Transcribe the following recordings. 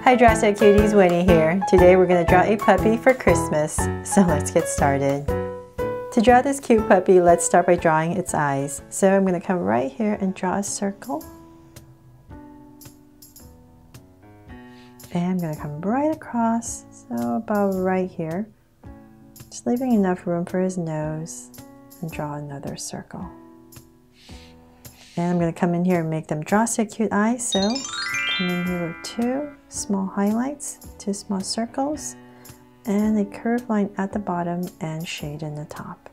Hi Draw So Cuties, Winnie here. Today we're going to draw a puppy for Christmas, so let's get started. To draw this cute puppy, let's start by drawing its eyes. So I'm going to come right here and draw a circle. And I'm going to come right across, so about right here. Just leaving enough room for his nose, and draw another circle. And I'm going to come in here and make them Draw So Cute eyes, so come in here with two small highlights, two small circles, and a curved line at the bottom and shade in the top.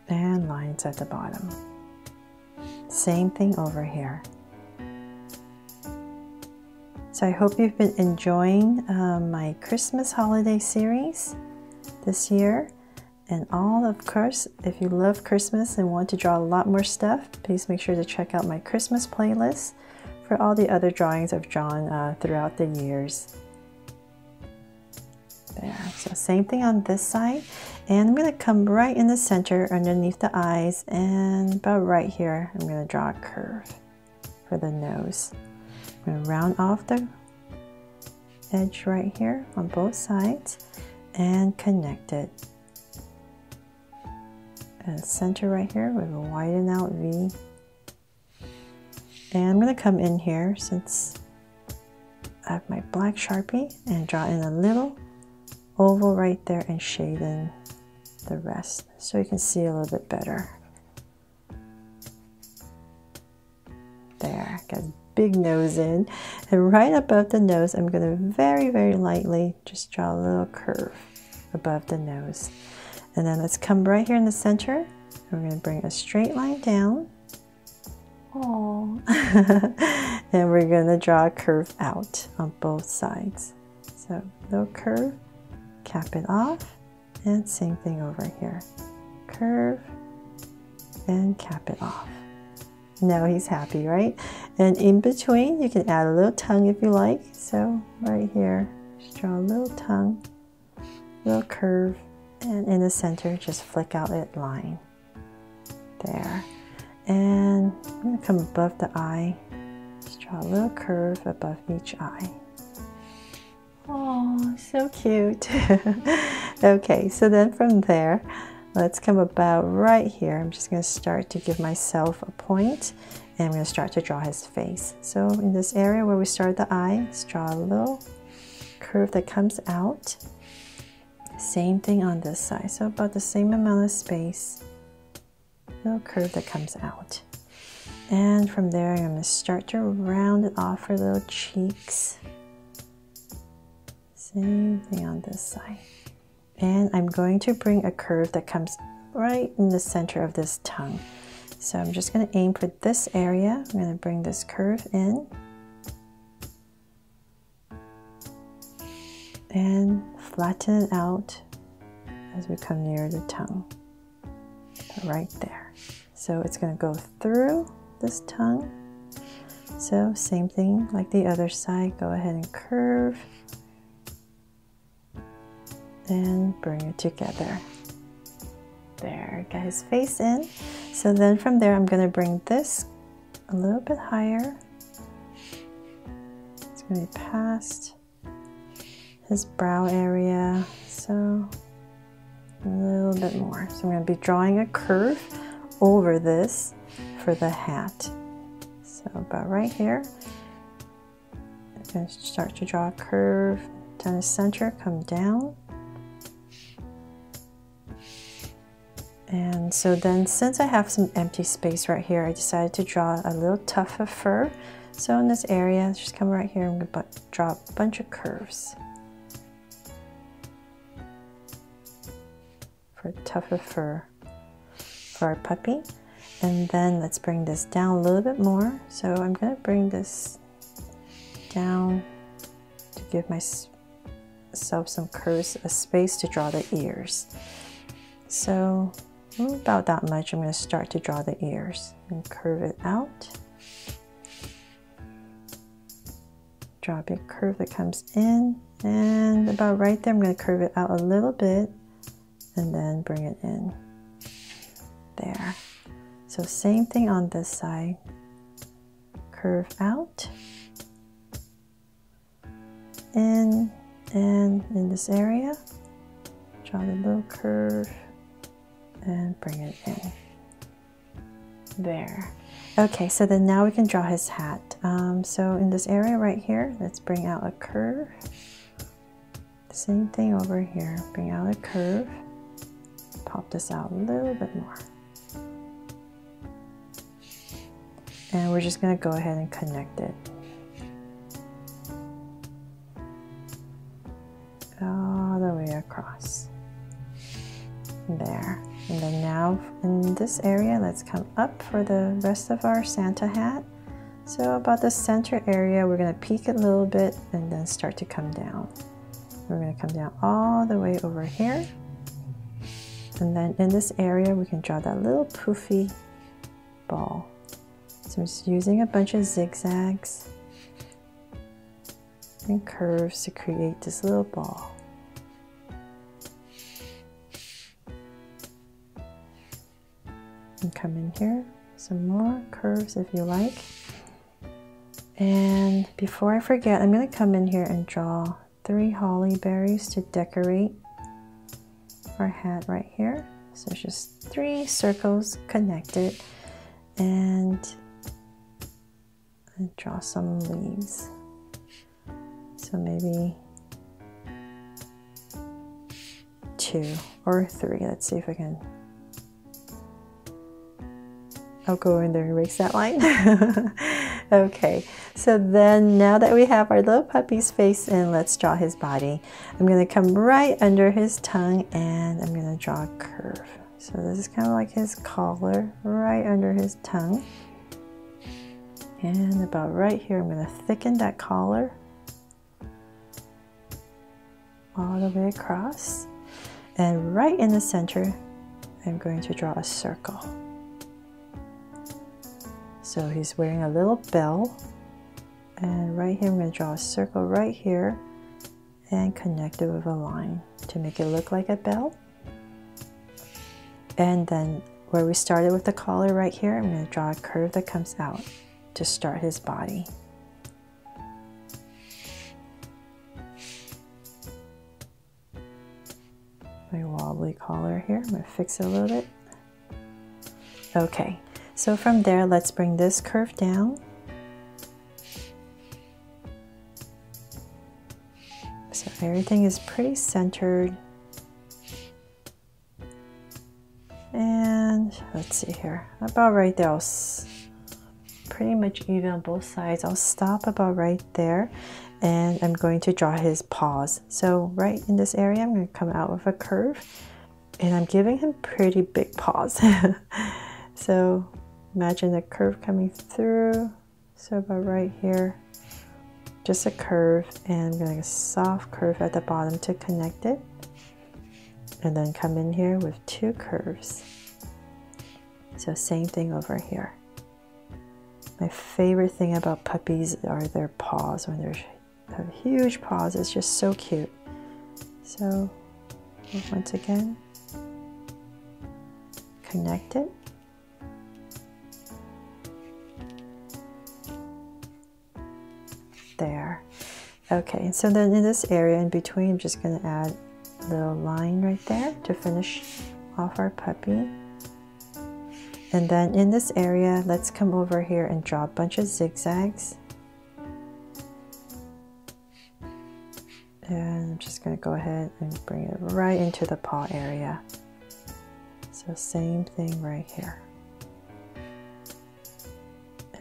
And lines at the bottom. Same thing over here. So I hope you've been enjoying my Christmas holiday series this year. And of course, if you love Christmas and want to draw a lot more stuff, please make sure to check out my Christmas playlist for all the other drawings I've drawn throughout the years. There, so same thing on this side. And I'm going to come right in the center underneath the eyes, and about right here, I'm going to draw a curve for the nose. I'm going to round off the edge right here on both sides and connect it. And center right here with a widen out V. And I'm going to come in here since I have my black Sharpie and draw in a little oval right there and shade in the rest so you can see a little bit better. There, got a big nose in, and right above the nose I'm going to very lightly just draw a little curve above the nose. And then let's come right here in the center. We're going to bring a straight line down. Aww. And we're going to draw a curve out on both sides. So little curve, cap it off, and same thing over here. Curve and cap it off. Now he's happy, right? And in between you can add a little tongue if you like. So right here, just draw a little tongue, little curve, and in the center just flick out that line. There. And I'm going to come above the eye, just draw a little curve above each eye. Oh, so cute. Okay, so then from there, let's come about right here. I'm just going to start to give myself a point, and I'm going to start to draw his face. So in this area where we started the eye, let's draw a little curve that comes out. Same thing on this side, so about the same amount of space, little curve that comes out. And from there I'm going to start to round it off for little cheeks. Same thing on this side. And I'm going to bring a curve that comes right in the center of this tongue. So I'm just going to aim for this area. I'm going to bring this curve in. And flatten it out as we come near the tongue. Right there. So it's going to go through this tongue. So same thing like the other side. Go ahead and curve. And bring it together. There, got his face in. So then from there I'm going to bring this a little bit higher. It's going to be past his brow area, so a little bit more. So I'm going to be drawing a curve over this for the hat. So about right here, I'm going to start to draw a curve down the center, come down. And so then since I have some empty space right here, I decided to draw a little tuft of fur. So in this area, just come right here and draw a bunch of curves. For a tuft of fur for our puppy. And then let's bring this down a little bit more. So I'm going to bring this down to give myself some curves, a space to draw the ears. So about that much, I'm going to start to draw the ears and curve it out. Draw a big curve that comes in, and about right there I'm going to curve it out a little bit and then bring it in. there. So same thing on this side. Curve out. In and in this area, draw the little curve and bring it in. There. Okay, so then now we can draw his hat. So in this area right here, let's bring out a curve. Same thing over here, bring out a curve. Pop this out a little bit more. And we're just going to go ahead and connect it. All the way across. There. And then now in this area, let's come up for the rest of our Santa hat. So about the center area, we're going to peak it a little bit and then start to come down. We're going to come down all the way over here. And then in this area, we can draw that little poofy ball. So I'm just using a bunch of zigzags and curves to create this little ball. And come in here, some more curves if you like. And before I forget, I'm going to come in here and draw 3 holly berries to decorate our hat right here. So it's just 3 circles connected, and draw some leaves. So maybe 2 or 3. Let's see if I can. I'll go in there and erase that line. Okay, so then now that we have our little puppy's face in, let's draw his body. I'm going to come right under his tongue and I'm going to draw a curve. So this is kind of like his collar right under his tongue. And about right here, I'm going to thicken that collar all the way across. And right in the center, I'm going to draw a circle. So he's wearing a little bell, and right here I'm going to draw a circle right here and connect it with a line to make it look like a bell. And then where we started with the collar right here, I'm going to draw a curve that comes out to start his body. My wobbly collar here, I'm going to fix it a little bit. Okay. So from there, let's bring this curve down. So everything is pretty centered. And let's see here, about right there, I'll pretty much even on both sides. I'll stop about right there, and I'm going to draw his paws. So right in this area, I'm going to come out with a curve, and I'm giving him pretty big paws. So imagine a curve coming through, so about right here, just a curve, and I'm going to a soft curve at the bottom to connect it, and then come in here with 2 curves. So same thing over here. My favorite thing about puppies are their paws. When they have huge paws, it's just so cute. So once again, connect it. There. Okay, so then in this area in between, I'm just going to add a little line right there to finish off our puppy. And then in this area, let's come over here and draw a bunch of zigzags. And I'm just going to go ahead and bring it right into the paw area. So same thing right here.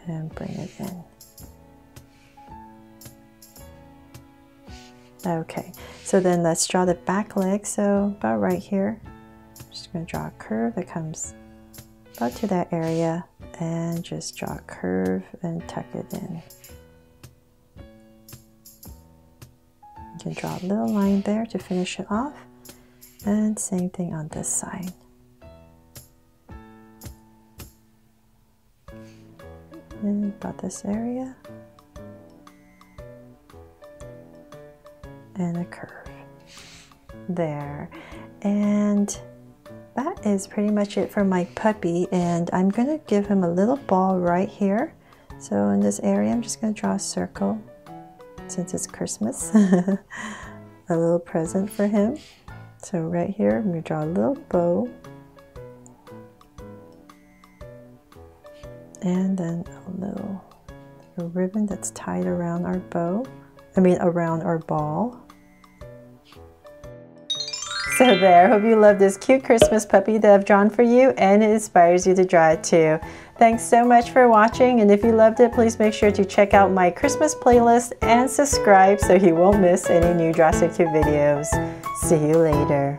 And bring it in. Okay, so then let's draw the back leg. So about right here, I'm just going to draw a curve that comes about to that area, and just draw a curve and tuck it in. You can draw a little line there to finish it off, and same thing on this side. And about this area. And a curve there. And that is pretty much it for my puppy, and I'm gonna give him a little ball right here. So in this area, I'm just gonna draw a circle since it's Christmas. A little present for him. So right here, I'm gonna draw a little bow. And then a ribbon that's tied around our bow. Around our ball. So there, hope you love this cute Christmas puppy that I've drawn for you and it inspires you to draw it too. Thanks so much for watching, and if you loved it, please make sure to check out my Christmas playlist and subscribe so you won't miss any new Draw So Cute videos. See you later.